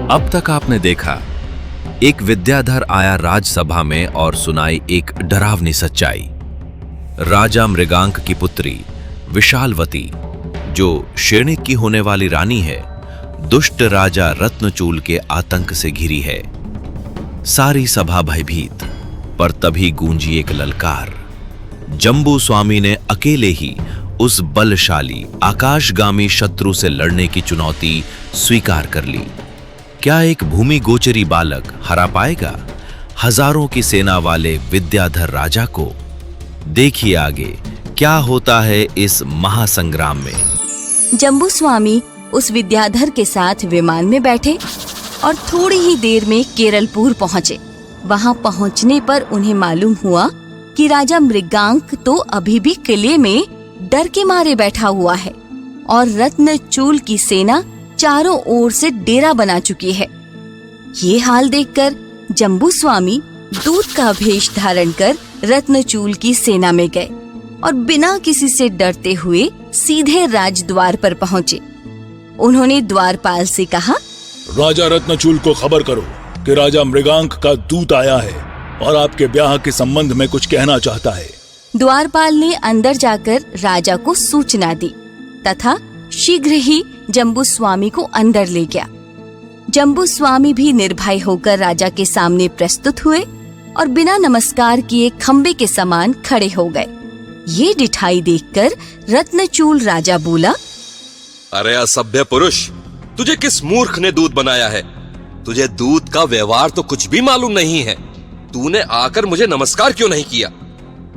अब तक आपने देखा, एक विद्याधर आया राजसभा में और सुनाई एक डरावनी सच्चाई। राजा मृगांक की पुत्री विशालवती, जो शेणिक की होने वाली रानी है, दुष्ट राजा रत्नचूल के आतंक से घिरी है। सारी सभा भयभीत, पर तभी गूंजी एक ललकार। जंबू स्वामी ने अकेले ही उस बलशाली आकाशगामी शत्रु से लड़ने की चुनौती स्वीकार कर ली। क्या एक भूमि गोचरी बालक हरा पाएगा हजारों की सेना वाले विद्याधर राजा को? देखिए आगे क्या होता है इस महासंग्राम में। जंबू स्वामी उस विद्याधर के साथ विमान में बैठे और थोड़ी ही देर में केरलपुर पहुँचे। वहाँ पहुँचने पर उन्हें मालूम हुआ कि राजा मृगांक तो अभी भी किले में डर के मारे बैठा हुआ है और रत्नचूल की सेना चारों ओर से डेरा बना चुकी है। ये हाल देखकर जंबू स्वामी दूत का भेष धारण कर रत्नचूल की सेना में गए और बिना किसी से डरते हुए सीधे राजद्वार पर पहुँचे। उन्होंने द्वारपाल से कहा, राजा रत्नचूल को खबर करो कि राजा मृगांक का दूत आया है और आपके ब्याह के संबंध में कुछ कहना चाहता है। द्वारपाल ने अंदर जाकर राजा को सूचना दी तथा शीघ्र ही जंबू स्वामी को अंदर ले गया। जंबू स्वामी भी निर्भय होकर राजा के सामने प्रस्तुत हुए और बिना नमस्कार किए खंबे के समान खड़े हो गए। ये डिठाई देखकर रत्नचूल राजा बोला, अरे असभ्य पुरुष, तुझे किस मूर्ख ने दूत बनाया है? तुझे दूत का व्यवहार तो कुछ भी मालूम नहीं है। तूने आकर मुझे नमस्कार क्यों नहीं किया?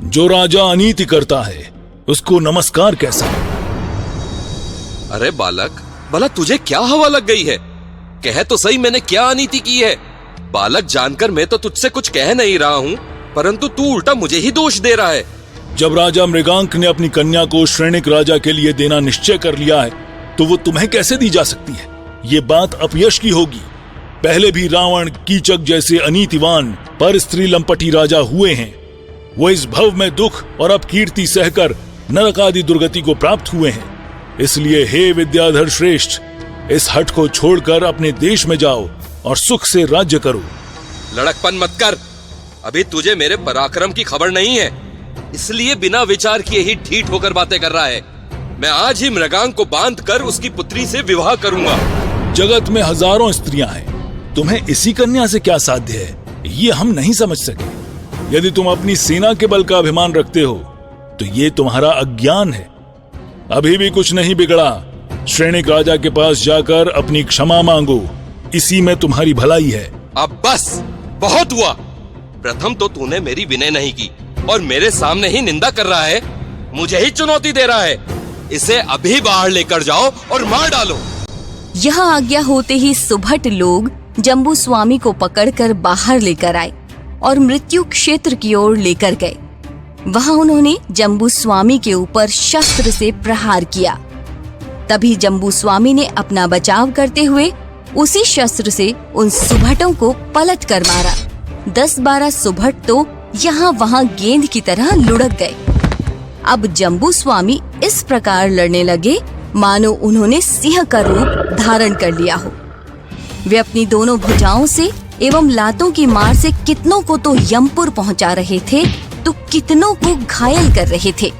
जो राजा अनीति करता है उसको नमस्कार कैसा? अरे बालक, भला तुझे क्या हवा लग गई है? कह तो सही, मैंने क्या अनीति की है? बालक जानकर मैं तो तुझसे कुछ कह नहीं रहा हूँ, परंतु तू उल्टा मुझे ही दोष दे रहा है। जब राजा मृगांक ने अपनी कन्या को श्रेणिक राजा के लिए देना निश्चय कर लिया है तो वो तुम्हें कैसे दी जा सकती है? ये बात अपयश की होगी। पहले भी रावण, कीचक जैसे अनीतिवान पर स्त्री लंपटी राजा हुए हैं। वो इस भव में दुख और अपकीर्ति सहकर नरक आदि दुर्गति को प्राप्त हुए हैं। इसलिए हे विद्याधर श्रेष्ठ, इस हठ को छोड़कर अपने देश में जाओ और सुख से राज्य करो। लड़कपन मत कर। अभी तुझे मेरे पराक्रम की खबर नहीं है, इसलिए बिना विचार किए ही ठीठ होकर बातें कर रहा है। मैं आज ही मृगांक को बांध कर उसकी पुत्री से विवाह करूंगा। जगत में हजारों स्त्रियां हैं, तुम्हें इसी कन्या से क्या साध्य है, ये हम नहीं समझ सके। यदि तुम अपनी सेना के बल का अभिमान रखते हो तो ये तुम्हारा अज्ञान है। अभी भी कुछ नहीं बिगड़ा। श्रेणिक राजा के पास जाकर अपनी क्षमा मांगो, इसी में तुम्हारी भलाई है। अब बस, बहुत हुआ। प्रथम तो तूने मेरी विनय नहीं की और मेरे सामने ही निंदा कर रहा है, मुझे ही चुनौती दे रहा है। इसे अभी बाहर लेकर जाओ और मार डालो। यह आज्ञा होते ही सुभट लोग जंबू स्वामी को पकड़कर बाहर लेकर आए और मृत्यु क्षेत्र की ओर लेकर गए। वहां उन्होंने जंबू स्वामी के ऊपर शस्त्र से प्रहार किया। तभी जंबू स्वामी ने अपना बचाव करते हुए उसी शस्त्र से उन सुभटों को पलट कर मारा। 10-12 सुभट तो यहाँ वहाँ गेंद की तरह लुढ़क गए। अब जंबू स्वामी इस प्रकार लड़ने लगे मानो उन्होंने सिंह का रूप धारण कर लिया हो। वे अपनी दोनों भुजाओं से एवं लातों की मार से कितनों को तो यमपुर पहुंचा रहे थे तो कितनों को घायल कर रहे थे।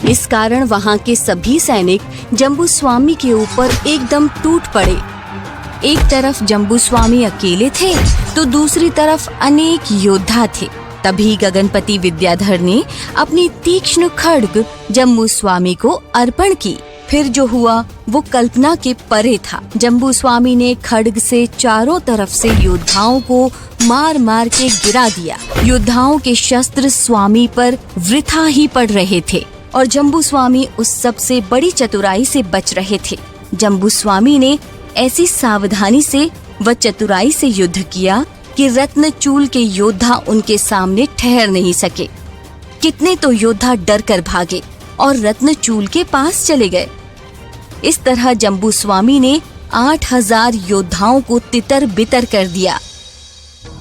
इस कारण वहां के सभी सैनिक जंबू स्वामी के ऊपर एकदम टूट पड़े। एक तरफ जंबू स्वामी अकेले थे तो दूसरी तरफ अनेक योद्धा थे। तभी गगनपति विद्याधर ने अपनी तीक्ष्ण खड्ग जंबू स्वामी को अर्पण की। फिर जो हुआ वो कल्पना के परे था। जंबू स्वामी ने खड्ग से चारों तरफ से योद्धाओं को मार मार के गिरा दिया। योद्धाओं के शस्त्र स्वामी पर वृथा ही पड़ रहे थे और जंबू स्वामी उस सबसे बड़ी चतुराई से बच रहे थे। जंबू स्वामी ने ऐसी सावधानी से व चतुराई से युद्ध किया कि रत्नचूल के योद्धा उनके सामने ठहर नहीं सके। कितने तो योद्धा डर कर भागे और रत्नचूल के पास चले गए। इस तरह जंबू स्वामी ने 8000 योद्धाओं को तितर बितर कर दिया।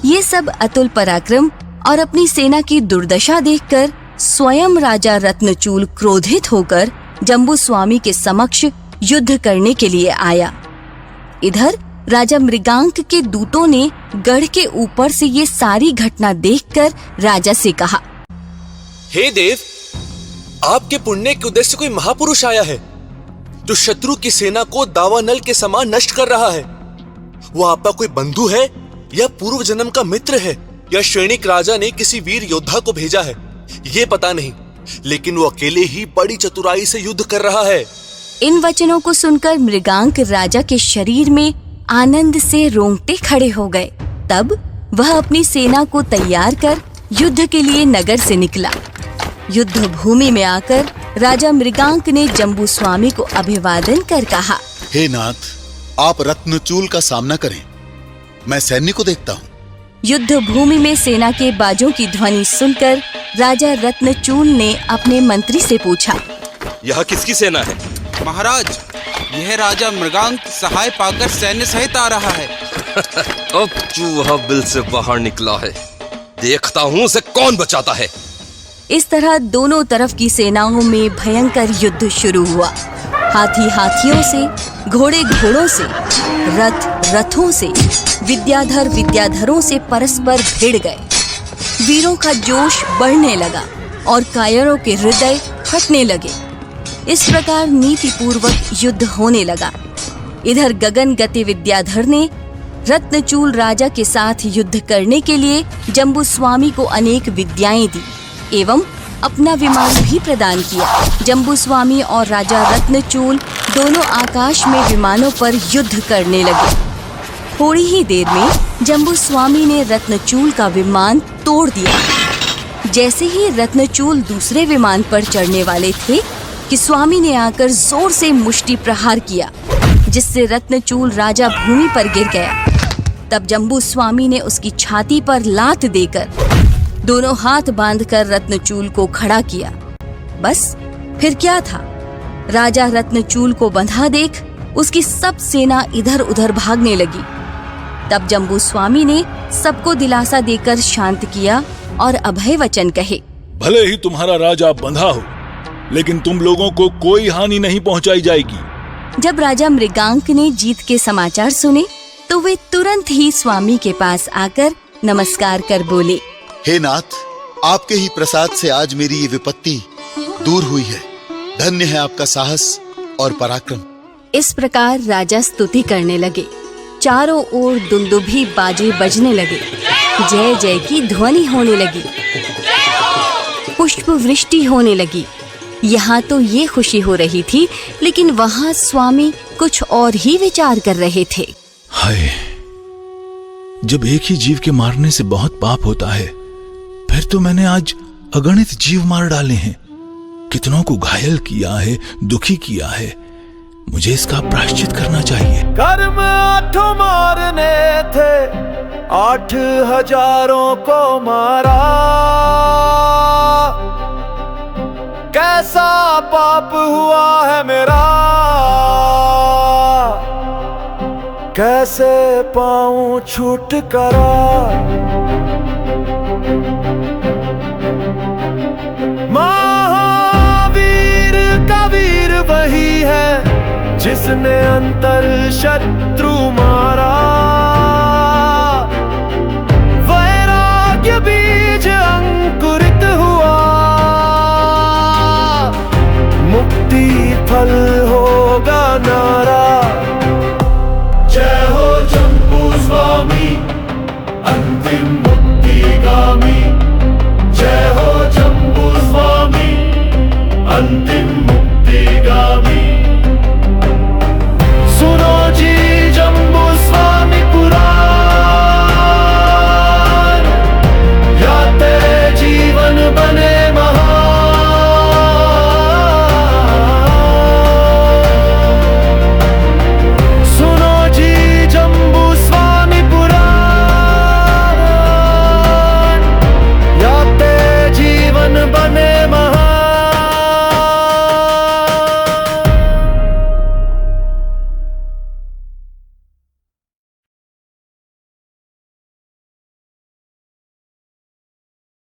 ये सब अतुल पराक्रम और अपनी सेना की दुर्दशा देखकर स्वयं राजा रत्नचूल क्रोधित होकर जंबू स्वामी के समक्ष युद्ध करने के लिए आया। इधर राजा मृगांक के दूतों ने गढ़ के ऊपर से ये सारी घटना देखकर राजा से कहा, हे देव, आपके पुण्य के उद्देश्य से कोई महापुरुष आया है जो शत्रु की सेना को दावानल के समान नष्ट कर रहा है। वो आपका कोई बंधु है या पूर्व जन्म का मित्र है या श्रेणिक राजा ने किसी वीर योद्धा को भेजा है, ये पता नहीं, लेकिन वो अकेले ही बड़ी चतुराई से युद्ध कर रहा है। इन वचनों को सुनकर मृगांक राजा के शरीर में आनंद से रोंगटे खड़े हो गए। तब वह अपनी सेना को तैयार कर युद्ध के लिए नगर से निकला। युद्ध भूमि में आकर राजा मृगांक ने जम्बूस्वामी को अभिवादन कर कहा, हे नाथ, आप रत्नचूल का सामना करें, मैं सैन्य को देखता हूँ। युद्ध भूमि में सेना के बाजों की ध्वनि सुनकर राजा रत्नचूल ने अपने मंत्री से पूछा, यह किसकी सेना है? महाराज, यह राजा मृगांक सहाय पाकर सैन्य सहित आ रहा है। अब चूहा बिल से बाहर निकला है, देखता हूँ उसे कौन बचाता है। इस तरह दोनों तरफ की सेनाओं में भयंकर युद्ध शुरू हुआ। हाथी हाथियों से, घोड़े घोड़ों से, रथ रथों से, विद्याधर विद्याधरों से परस्पर भिड़ गए। वीरों का जोश बढ़ने लगा और कायरों के हृदय फटने लगे। इस प्रकार नीतिपूर्वक युद्ध होने लगा। इधर गगन गति विद्याधर ने रत्नचूल राजा के साथ युद्ध करने के लिए जम्बूस्वामी को अनेक विद्याएं दी एवं अपना विमान भी प्रदान किया। जम्बूस्वामी और राजा रत्नचूल दोनों आकाश में विमानों पर युद्ध करने लगे। थोड़ी ही देर में जम्बूस्वामी ने रत्नचूल का विमान तोड़ दिया। जैसे ही रत्नचूल दूसरे विमान पर चढ़ने वाले थे कि स्वामी ने आकर जोर से मुष्टि प्रहार किया, जिससे रत्नचूल राजा भूमि पर गिर गया। तब जम्बूस्वामी ने उसकी छाती पर लात देकर दोनों हाथ बांधकर रत्नचूल को खड़ा किया। बस फिर क्या था, राजा रत्नचूल को बंधा देख उसकी सब सेना इधर उधर भागने लगी। तब जम्बूस्वामी ने सबको दिलासा देकर शांत किया और अभय वचन कहे, भले ही तुम्हारा राजा बंधा हो, लेकिन तुम लोगों को कोई हानि नहीं पहुंचाई जाएगी। जब राजा मृगांक ने जीत के समाचार सुने तो वे तुरंत ही स्वामी के पास आकर नमस्कार कर बोले, हे नाथ, आपके ही प्रसाद से आज मेरी ये विपत्ति दूर हुई है। धन्य है आपका साहस और पराक्रम। इस प्रकार राजा स्तुति करने लगे। चारों ओर दुंदुभी बाजे बजने लगे, जय जय की ध्वनि होने लगी, पुष्प वृष्टि होने लगी। यहाँ तो ये खुशी हो रही थी, लेकिन वहाँ स्वामी कुछ और ही विचार कर रहे थे। हाय, जब एक ही जीव के मारने से बहुत पाप होता है, फिर तो मैंने आज अगणित जीव मार डाले हैं, कितनों को घायल किया है, दुखी किया है। मुझे इसका प्रायश्चित करना चाहिए। कर्म 8 मारने थे, 8,000 को मारा। कैसा पाप हुआ है मेरा, कैसे पाऊं छुटकारा। महावीर का वीर वही है जिसने अंतर शत्रु मारा।